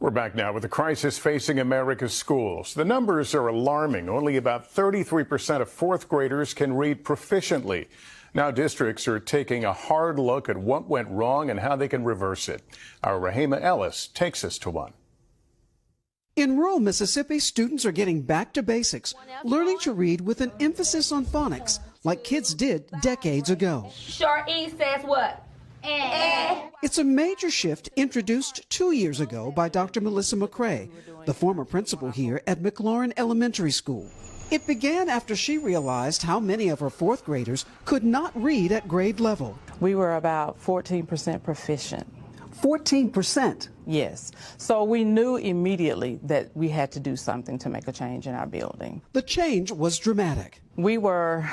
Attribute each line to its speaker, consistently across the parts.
Speaker 1: We're back now with the crisis facing America's schools. The numbers are alarming. Only about 33% of fourth graders can read proficiently. Now districts are taking a hard look at what went wrong and how they can reverse it. Our Rahima Ellis takes us to one.
Speaker 2: In rural Mississippi, students are getting back to basics, learning to read with an emphasis on phonics, like kids did decades ago.
Speaker 3: Short E says what?
Speaker 2: It's a major shift introduced 2 years ago by Dr. Melissa McCrae, the former principal here at McLaurin Elementary School. It began after she realized how many of her fourth graders could not read at grade level.
Speaker 4: We were about 14% proficient.
Speaker 2: 14%?
Speaker 4: Yes. So we knew immediately that we had to do something to make a change in our building.
Speaker 2: The change was dramatic.
Speaker 4: We were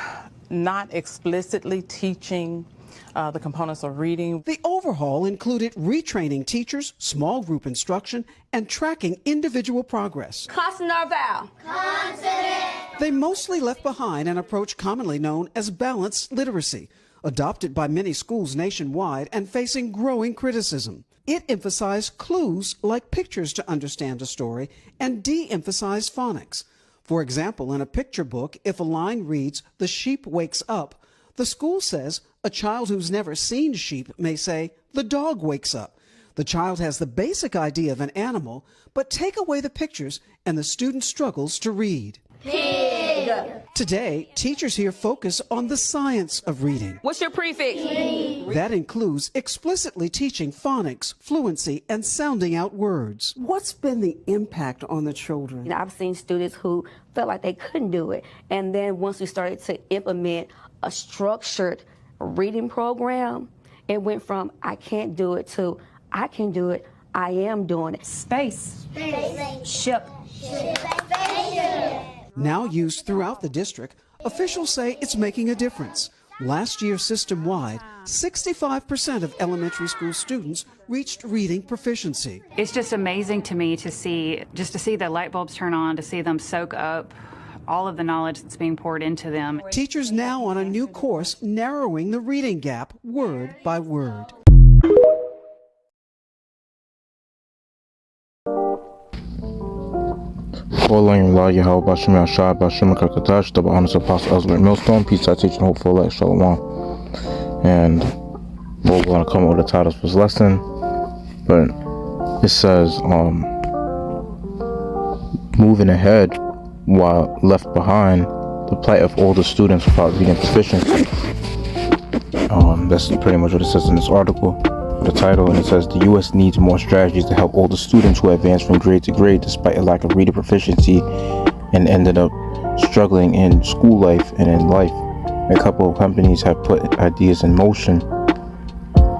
Speaker 4: not explicitly teaching the components of reading.
Speaker 2: The overhaul included retraining teachers, small group instruction, and tracking individual progress.
Speaker 3: Consonant or vowel? Consonant.
Speaker 2: They mostly left behind an approach commonly known as balanced literacy, adopted by many schools nationwide and facing growing criticism. It emphasized clues like pictures to understand a story and de-emphasized phonics. For example, in a picture book, if a line reads, "The sheep wakes up," the school says a child who's never seen sheep may say, "The dog wakes up." The child has the basic idea of an animal, but take away the pictures and the student struggles to read.
Speaker 3: Pig.
Speaker 2: Today, teachers here focus on the science of reading.
Speaker 3: What's your prefix?
Speaker 2: That includes explicitly teaching phonics, fluency, and sounding out words. What's been the impact on the children?
Speaker 5: I've seen students who felt like they couldn't do it. And then once we started to implement a structured reading program, it went from I can't do it to I can do it, I am doing it.
Speaker 6: Space. Ship.
Speaker 2: Now used throughout the district, officials say it's making a difference. Last year, system-wide, 65% of elementary school students reached reading proficiency.
Speaker 6: It's just amazing to me to see the light bulbs turn on, to see them soak up all of the knowledge that's being poured into them.
Speaker 2: Teachers now on a new course narrowing the reading gap word by word.
Speaker 7: Millstone, Peace Citation, Hopeful Light, Shalom. And we're going to come up with the titles for this lesson, but it says, moving ahead while left behind, the plight of older students without reading proficiency. That's pretty much what it says in this article, the title, and it says the U.S. needs more strategies to help older students who advance from grade to grade despite a lack of reading proficiency and ended up struggling in school life and in life. A couple of companies have put ideas in motion.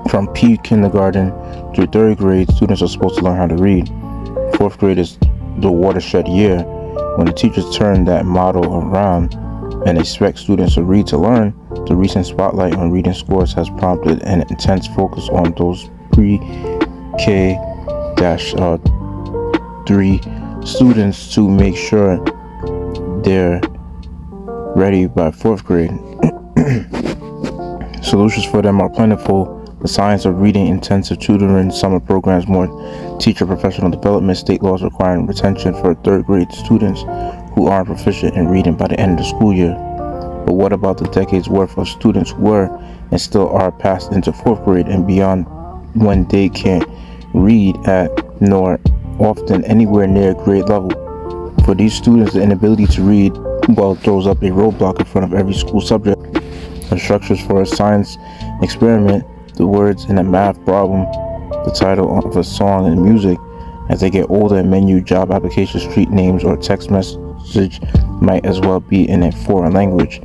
Speaker 7: From pre-kindergarten through third grade, students are supposed to learn how to read. Fourth grade is the watershed year when the teachers turn that model around and expect students to read to learn. The recent spotlight on reading scores has prompted an intense focus on those pre-K-3 students to make sure they're ready by fourth grade. Solutions for them are plentiful. The science of reading, intensive tutoring, summer programs, more teacher professional development, state laws requiring retention for third grade students who aren't proficient in reading by the end of the school year. But what about the decades worth of students who were and still are passed into fourth grade and beyond when they can't read at nor often anywhere near grade level? For these students, the inability to read well throws up a roadblock in front of every school subject. The structures for a science experiment, the words in a math problem, the title of a song and music. As they get older, a menu, job application, street names, or text message might as well be in a foreign language.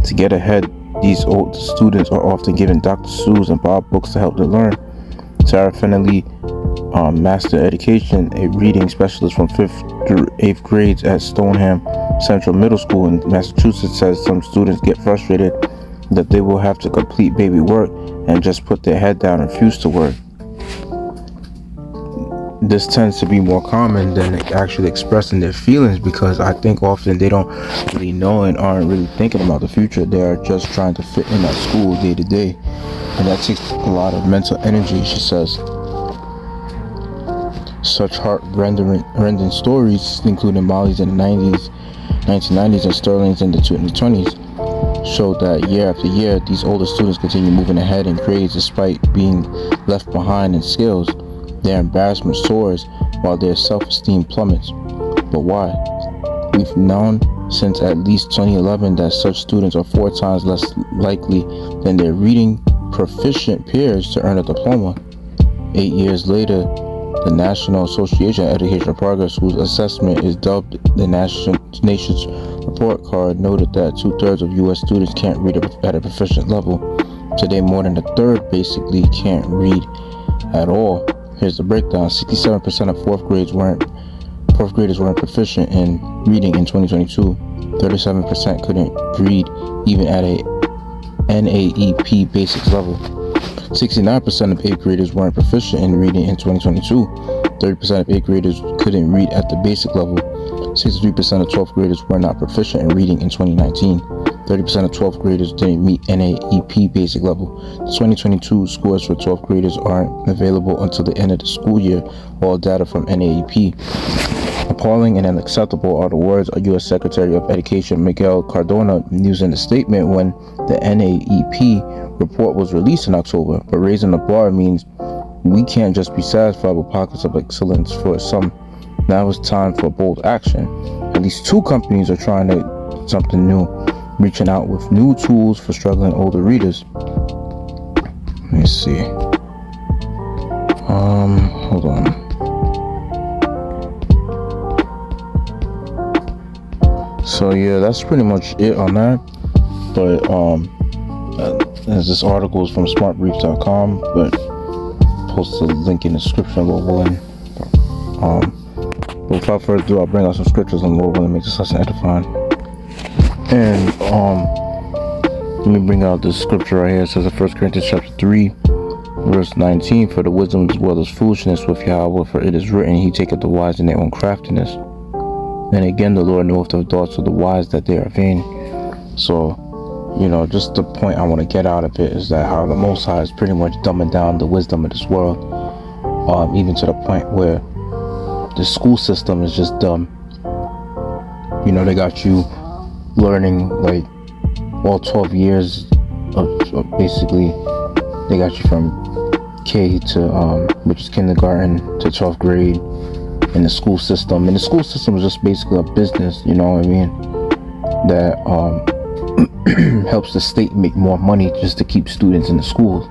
Speaker 7: To get ahead, these old students are often given Dr. Seuss and Bob books to help them learn. Sarah Fennelly, Master Education, a reading specialist from 5th through 8th grades at Stoneham Central Middle School in Massachusetts, says some students get frustrated that they will have to complete baby work and just put their head down and refuse to work. This tends to be more common than actually expressing their feelings, because I think often they don't really know and aren't really thinking about the future. They're just trying to fit in at school day to day, and that takes a lot of mental energy, she says. such heart-rending stories, including Molly's in the 1990s and Sterling's in the 2020s, showed that year after year, these older students continue moving ahead in grades despite being left behind in skills. Their embarrassment soars while their self-esteem plummets. But why? We've known since at least 2011 that such students are 4 times less likely than their reading proficient peers to earn a diploma. 8 years later, the National Association of Educational Progress, whose assessment is dubbed the nation's report card, noted that 2/3 of U.S. students can't read at a proficient level. Today, more than a third basically can't read at all. Here's the breakdown. 67% of fourth graders weren't proficient in reading in 2022. 37% couldn't read even at a NAEP basics level. 69% of 8th graders weren't proficient in reading in 2022. 30% of 8th graders couldn't read at the basic level. 63% of 12th graders were not proficient in reading in 2019. 30% of 12th graders didn't meet NAEP basic level. The 2022 scores for 12th graders aren't available until the end of the school year, all data from NAEP. Appalling and unacceptable are the words of U.S. Secretary of Education Miguel Cardona used in a statement when the NAEP report was released in October. But raising the bar means we can't just be satisfied with pockets of excellence for some. Now it's time for bold action. At least 2 companies are trying something new, reaching out with new tools for struggling older readers. Let me see. Hold on. So yeah, that's pretty much it on that. But this article is from smartbrief.com, but post the link in the description, Lord willing. But without further ado, I'll bring out some scriptures and Lord willing make this lesson edifying. And let me bring out this scripture right here. It says in 1 Corinthians chapter 3, verse 19, for the wisdom as well as foolishness with Yahweh, for it is written, he taketh the wise in their own craftiness. And again, the Lord knoweth the thoughts of the wise, that they are vain. So, just the point I want to get out of it is that how the Most High is pretty much dumbing down the wisdom of this world, even to the point where the school system is just dumb. They got you learning like all 12 years of basically, they got you from K to which is kindergarten to 12th grade in the school system. And the school system is just basically a business, that helps the state make more money just to keep students in the schools.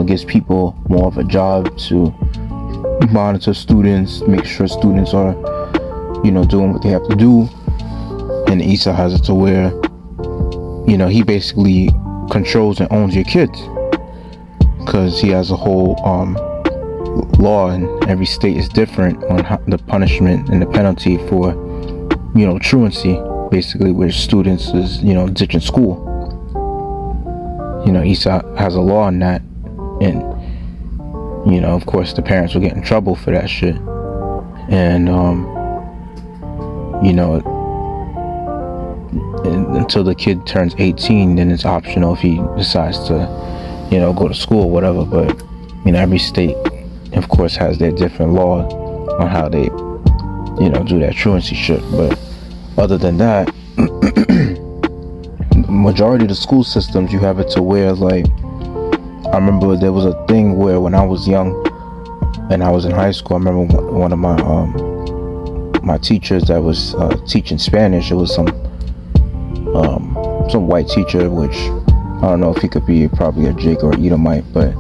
Speaker 7: Gives people more of a job to monitor students, make sure students are, doing what they have to do. And Esau has it to where, he basically controls and owns your kids, because he has a whole law, and every state is different on the punishment and the penalty for truancy, basically, where students is ditching school. Esau has a law on that, and of course the parents will get in trouble for that shit. And until the kid turns 18, then it's optional if he decides to go to school or whatever. But every state of course has their different laws on how they do that truancy shit. But other than that, majority of the school systems, you have it to where, like, I remember there was a thing where when I was young and I was in high school, I remember one of my teachers that was teaching Spanish. It was some white teacher, which I don't know if he could be probably a Jake or Edomite, but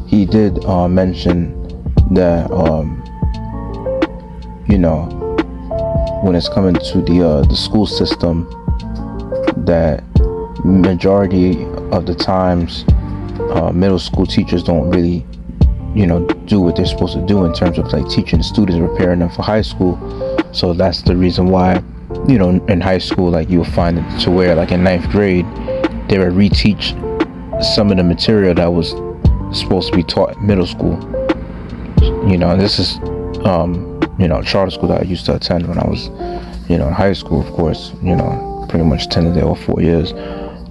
Speaker 7: he did mention that when it's coming to the school system, that majority of the times middle school teachers don't really do what they're supposed to do in terms of like teaching students, preparing them for high school. So that's the reason why in high school, like, you'll find it to where, like, in 9th grade they would reteach some of the material that was supposed to be taught in middle school. This is charter school that I used to attend when I was in high school, of course. Pretty much attended there all 4 years.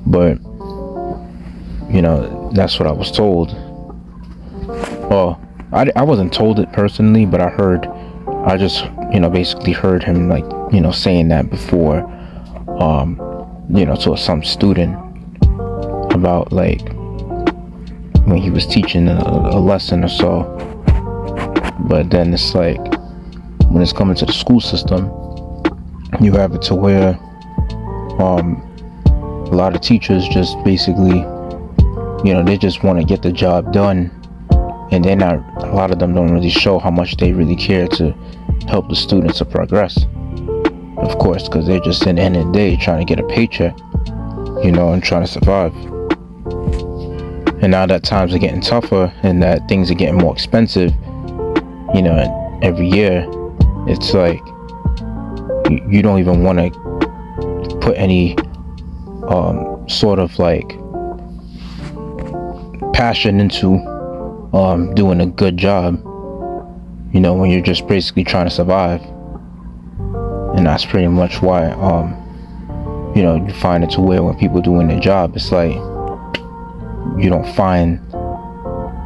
Speaker 7: But that's what I was told. Oh, I wasn't told it personally, but I just, basically heard him, like, saying that before, to some student about, like, when he was teaching a lesson or so. But then it's like, when it's coming to the school system, you have it to where a lot of teachers just basically, they just want to get the job done, and a lot of them don't really show how much they really care to help the students to progress. Of course, because they're just in the end of the day trying to get a paycheck, and trying to survive. And now that times are getting tougher and that things are getting more expensive, every year, it's like you don't even want to put any sort of like passion into doing a good job, when you're just basically trying to survive. And that's pretty much why you find it to where when people doing their job, it's like you don't find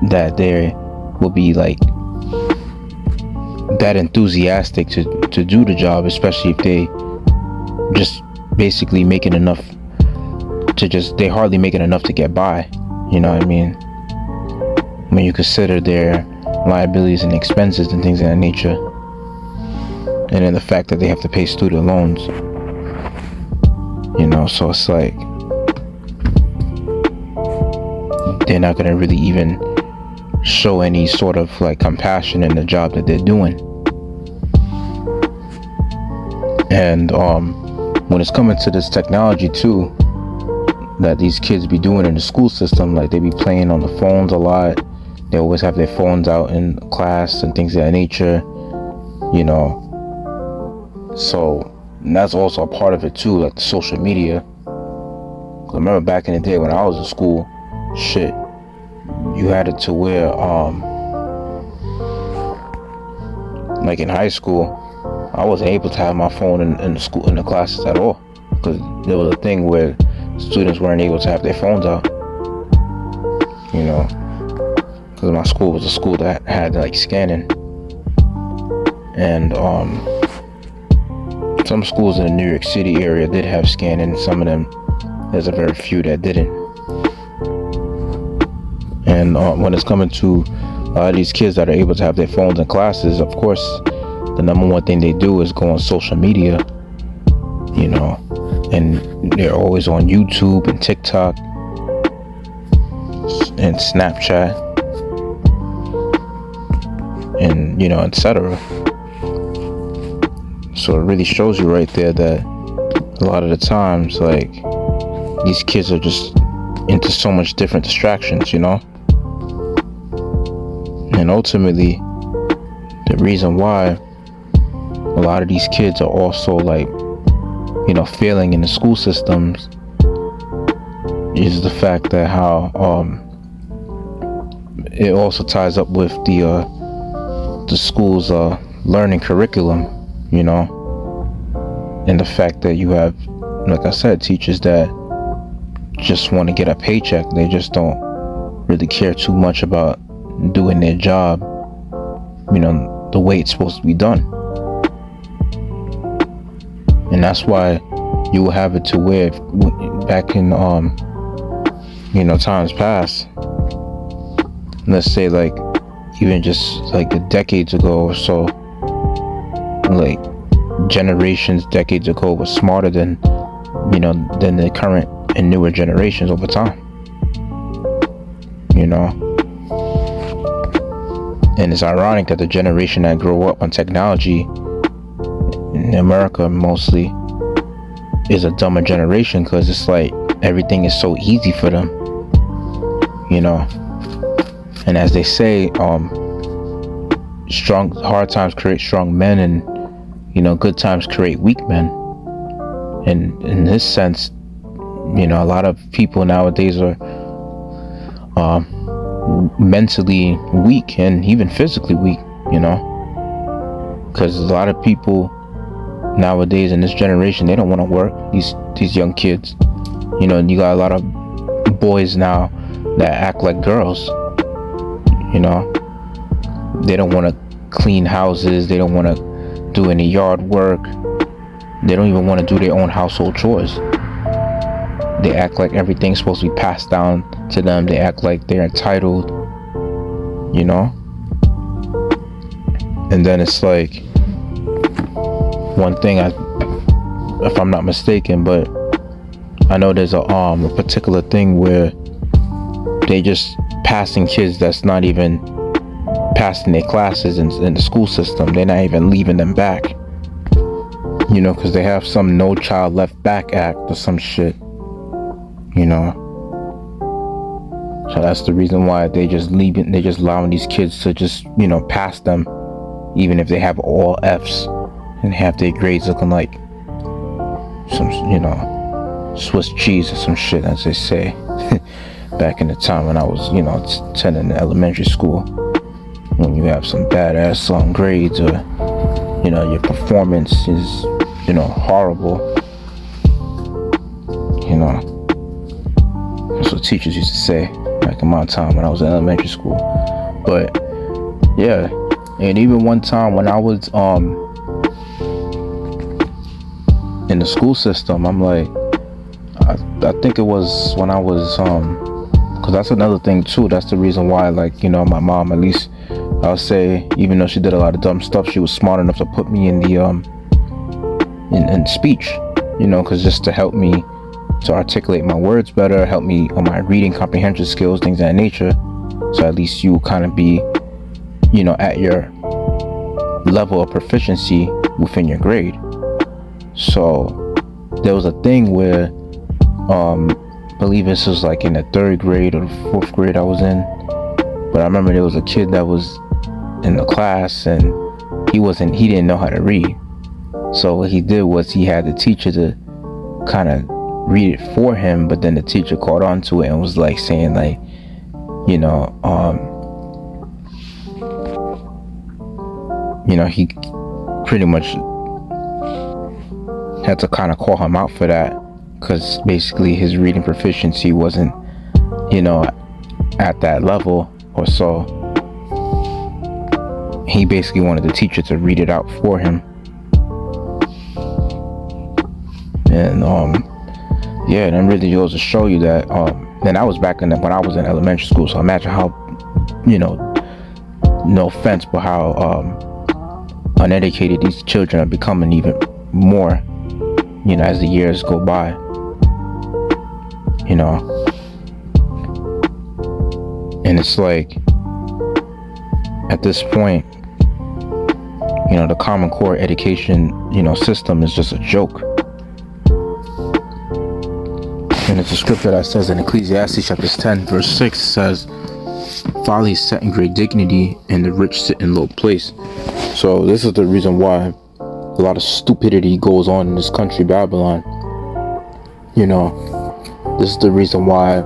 Speaker 7: that they will be like that enthusiastic to do the job, especially if they just basically making enough they hardly making enough to get by. You know what I mean? When you consider their liabilities and expenses and things of that nature, and then the fact that they have to pay student loans, so it's like they're not going to really even show any sort of like compassion in the job that they're doing. And when it's coming to this technology too, that these kids be doing in the school system, like they be playing on the phones a lot. They always have their phones out in class and things of that nature, so that's also a part of it too, like the social media. I remember back in the day when I was in school, shit, you had it to where like in high school, I wasn't able to have my phone in the classes at all, because there was a thing where students weren't able to have their phones out, because my school was a school that had like scanning, and some schools in the New York City area did have scanning. Some of them, there's a very few that didn't. And when it's coming to these kids that are able to have their phones in classes, of course, the number one thing they do is go on social media, and they're always on YouTube and TikTok and Snapchat and, etc. So it really shows you right there that a lot of the times, like, these kids are just into so much different distractions, And ultimately, the reason why a lot of these kids are also like, failing in the school systems is the fact that how it also ties up with the school's learning curriculum, and the fact that you have, like I said, teachers that just want to get a paycheck. They just don't really care too much about doing their job, the way it's supposed to be done. And that's why you will have it to where back in times past, let's say like even just like decades ago or so, like decades ago was smarter than the current and newer generations over time, and it's ironic that the generation that grew up on technology in America mostly is a dumber generation, because it's like everything is so easy for them, and as they say, hard times create strong men, and good times create weak men. And in this sense, a lot of people nowadays are mentally weak and even physically weak, because a lot of people nowadays in this generation, they don't want to work. These young kids, you got a lot of boys now that act like girls, They don't want to clean houses. They don't want to do any yard work. They don't even want to do their own household chores. They act like everything's supposed to be passed down to them. They act like they're entitled, you know? And then it's like, one thing, if I'm not mistaken, but I know there's a particular thing where they just passing kids that's not even passing their classes in the school system. They're not even leaving them back, you know, because they have some No Child Left Back Act or some shit, you know. So that's the reason why they just allowing these kids to just, you know, pass them, even if they have all F's and have their grades looking like some, you know, Swiss cheese or some shit, as they say. Back in the time when I was, you know, attending elementary school, when you have some badass grades, or, you know, your performance is, you know, horrible, you know. That's what teachers used to say back in my time when I was in elementary school. But yeah, and even one time when I was in the school system, I'm like, I think it was when I was because that's another thing too. That's the reason why, like, you know, my mom, at least I'll say, even though she did a lot of dumb stuff, she was smart enough to put me in the in speech, you know, because just to help me to articulate my words better, help me on my reading comprehension skills, things of that nature. So at least you kind of be, you know, at your level of proficiency within your grade. So there was a thing where I believe this was like in the 3rd grade or the 4th grade I was in, but I remember there was a kid that was in the class and he didn't know how to read. So what he did was he had the teacher to kind of read it for him, but then the teacher caught on to it and was like saying, like, you know, he pretty much had to kind of call him out for that, because basically his reading proficiency wasn't, you know, at that level or so. He basically wanted the teacher to read it out for him. And yeah, and it really goes to show you that and I was back when I was in elementary school, so imagine how, you know, no offense, but how uneducated these children are becoming even more, you know, as the years go by, you know. And it's like, at this point, you know, the Common Core education, you know, system is just a joke. And it's a scripture that says in Ecclesiastes chapter 10 verse 6 says, folly is set in great dignity and the rich sit in low place. So this is the reason why a lot of stupidity goes on in this country, Babylon. You know, this is the reason why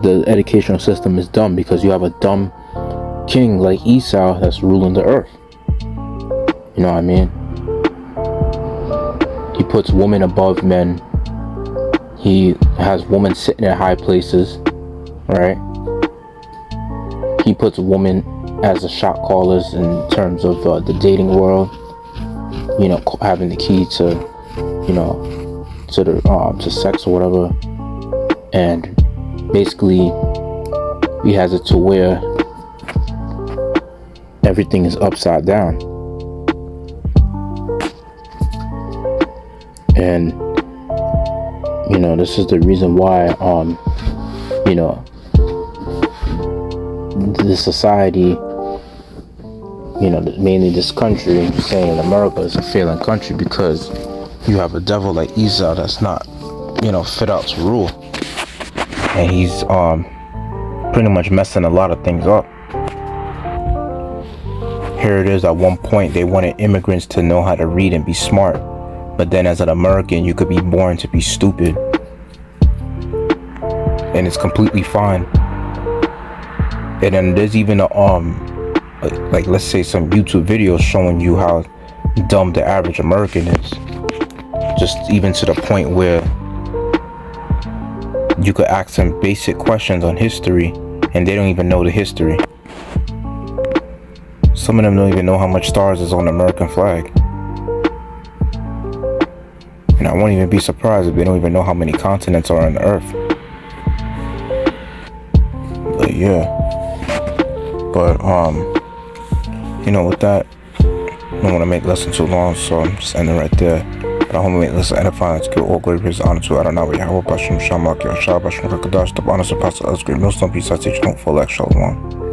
Speaker 7: the educational system is dumb, because you have a dumb king like Esau that's ruling the earth. You know what I mean? He puts women above men. He has women sitting in high places, right? He puts women as the shot callers in terms of the dating world. You know, having the key to, you know, to sex or whatever. And basically, he has it to where everything is upside down. And you know, this is the reason why, you know, this society, you know, mainly this country, saying America is a failing country because you have a devil like Esau that's not, you know, fit out to rule. And he's pretty much messing a lot of things up. Here it is, at one point they wanted immigrants to know how to read and be smart. But then as an American, you could be born to be stupid. And it's completely fine. And then there's even a, like, let's say some YouTube videos showing you how dumb the average American is. Just even to the point where you could ask them basic questions on history and they don't even know the history. Some of them don't even know how much stars is on the American flag. And I won't even be surprised if they don't even know how many continents are on the earth. But yeah. But you know, with that, I don't want to make the lesson too long, so I'm just ending right there. But I hope to make the lesson edifying. Let's give all glory, praise, honor to Adonai, Yahweh, Bashem, Shamak, Yasharahla, Bashem, Kakadash, the honor surpasses us, great millstone, peace, I teach, don't fall like Shalom.